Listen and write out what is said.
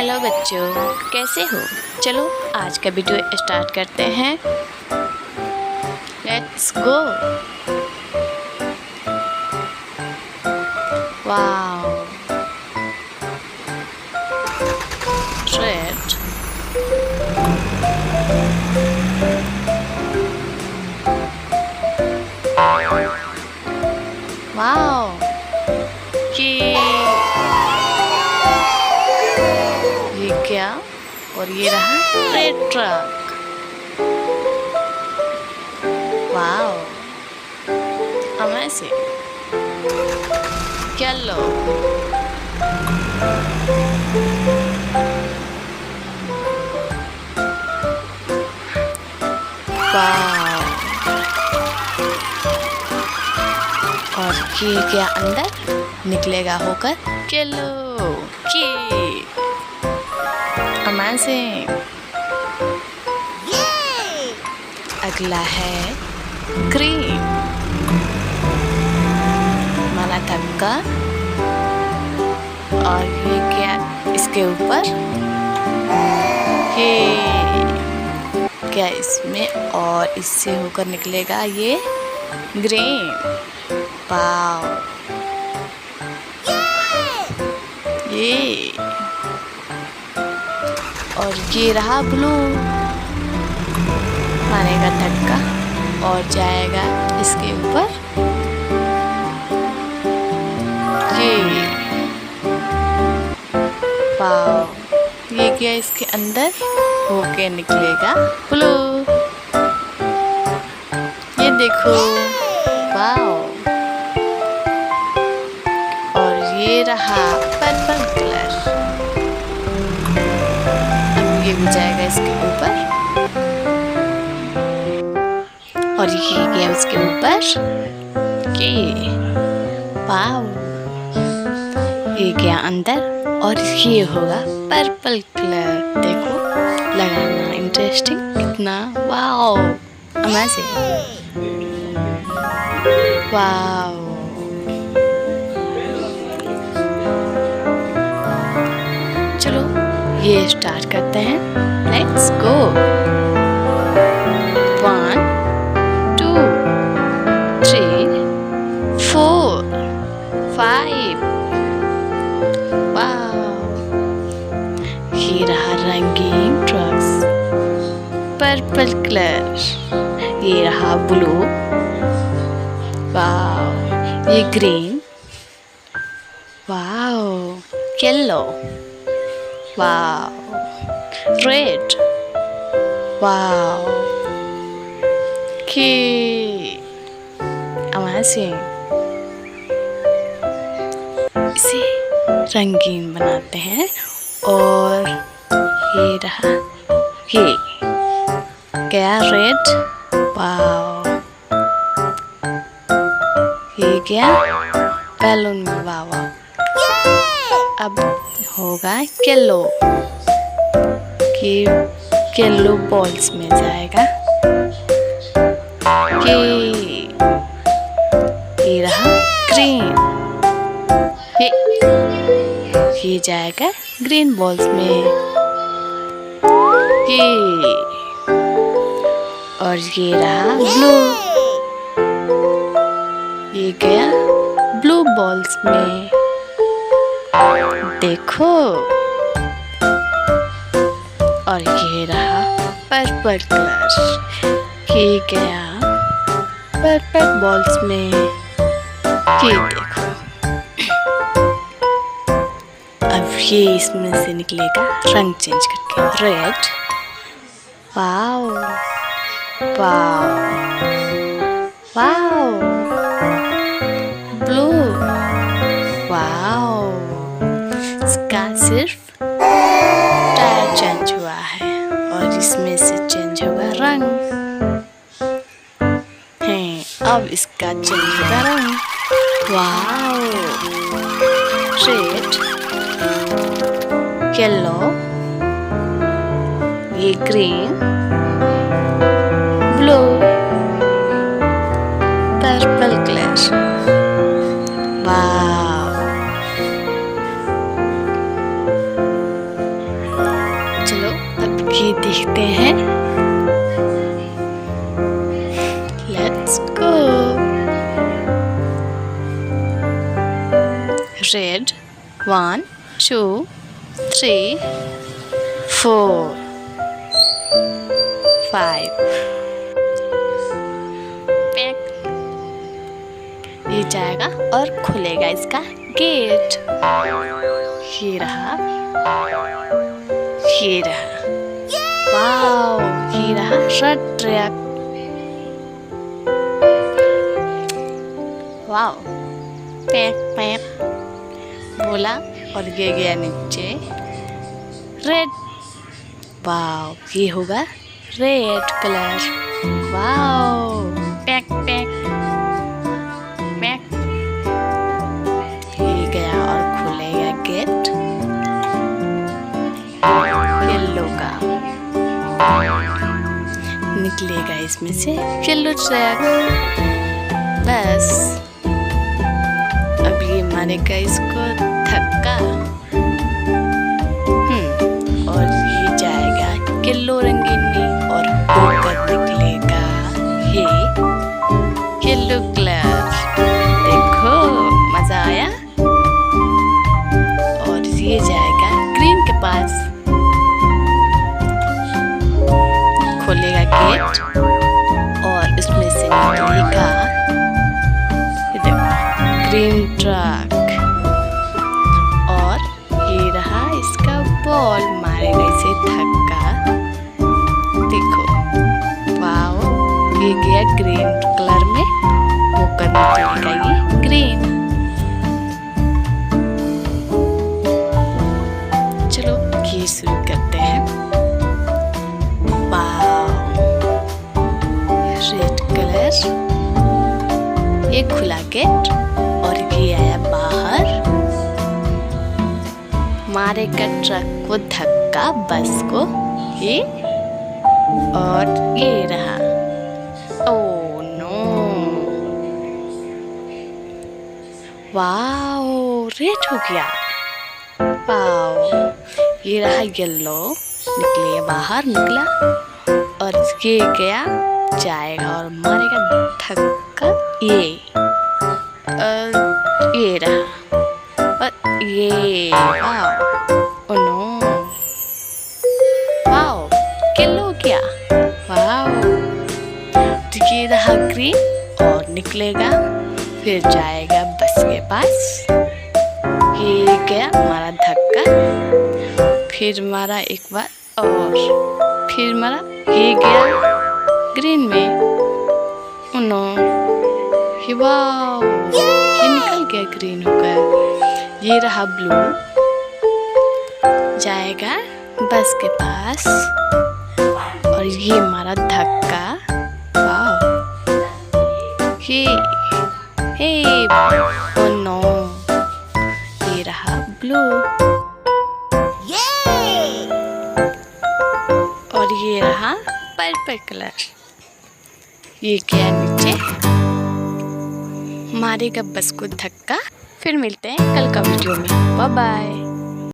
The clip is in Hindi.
हेलो बच्चों, कैसे हो? चलो आज का वीडियो स्टार्ट करते हैं। Let's go. Wow, red, wow, ये क्या? और ये रहा red truck. Wow, amazing. Yellow, wow, और ये क्या अंदर निकलेगा होकर? येलो, की अमेजिंग। अगला है ग्रीन, माला टपका। और ये क्या इसके ऊपर? ये क्या इसमें और इससे होकर निकलेगा ये ग्रीन। वाओ, ये और ये रहा ब्लू, पानी का धक्का और जाएगा इसके ऊपर ये। वाओ, ये क्या इसके अंदर होके निकलेगा ब्लू। ये देखो, वाओ, और ये रहा पर्पल कलर। अब ये भी जाएगा इसके ऊपर और ये गया उसके ऊपर ये। वाओ, ये गया अंदर और ये होगा पर्पल कलर। देखो, लगाना इंटरेस्टिंग कितना। Wow, amazing. वाओ, चलो ये स्टार्ट करते हैं। Let's go. 1 2 3 4 5। ये रहा रंगीन ट्रक्स, पर्पल कलर। ये रहा ब्लू। वाओ, ये green. Wow, yellow. Wow, red. Wow, की अमेजिंग। इसे रंगीन बनाते हैं और ये रहा ये क्या रेड। वाओ, ये क्या बैलून में। वाओ, अब होगा येलो, कि येलो बॉल्स में जाएगा ये रहा ग्रीन। ये जाएगा ग्रीन बॉल्स में ये। और ये रहा ब्लू, ये गया ब्लू बॉल्स में। देखो, और ये रहा पर्पल कलर, ये गया पर्पल बॉल्स में। ये देखो, अब ये इसमें से निकलेगा रंग चेंज करके red. Wow, wow, wow, blue. Wow, इसका सिर्फ टायर चेंज हुआ है और इसमें से चेंज होगा रंग। है, अब इसका चेंज होगा रंग। वाओ, रेड, येलो, ये green, blue, purple colour. Wow, आगे देखते हैं। Let's go. Red 1 2 3 4 5 pack. ये जाएगा और खुलेगा इसका गेट। ये रहा, ये रहा। वाओ, ये रहा red track. Wow, pack pack बोला और ये गया नीचे। रेड। वाओ, ये होगा red colour. Wow, pack pack pack. ये गया और खुलेगा गेट येलो का। निकलेगा इसमें से येलो ट्रैक। बस अब ये मारेगा इसको धक्का। और ये जाएगा येलो रंगीन में और होकर निकलेगा ये येलो कलर। देखो, मजा आया। और ये जाएगा ग्रीन के पास। खोलेगा गेट और इसमें से निकलेगा ये देखो ग्रीन ट्रक। और ये रहा इसका बॉल, मारेगा इसे धक्का। देखो, वाओ, ये गया ग्रीन कलर में, होकर निकलेगा ये ग्रीन। चलो ये शुरू करते हैं। Wow, red colour. ये खुला गेट और ये आया बाहर। मारेगा ट्रक को धक्का, बस को ये। और ये रहा। ओह नो। वाओ, रेड हो गया। वाओ, ये रहा येलो। निकले बाहर, निकला और ये गया, जाएगा और मारेगा धक्का। ये रहा और ये। Wow, oh no. Wow, yellow हो गया। वाओ, ये रहा ग्रीन और निकलेगा, फिर जाएगा बस के पास। ये गया, मारा धक्का, फिर मारा एक बार और फिर मारा। ये गया ग्रीन में। ओह नो। वाओ, ये निकल गया, ग्रीन हो गया। ये रहा ब्लू, जाएगा बस के पास और ये मारा धक्का। वाओ, हे ओह नो। ये रहा ब्लू और ये रहा पर्पल कलर। ये गया नीचे, मारेगा बस को धक्का। फिर मिलते हैं कल का वीडियो में। Bye bye.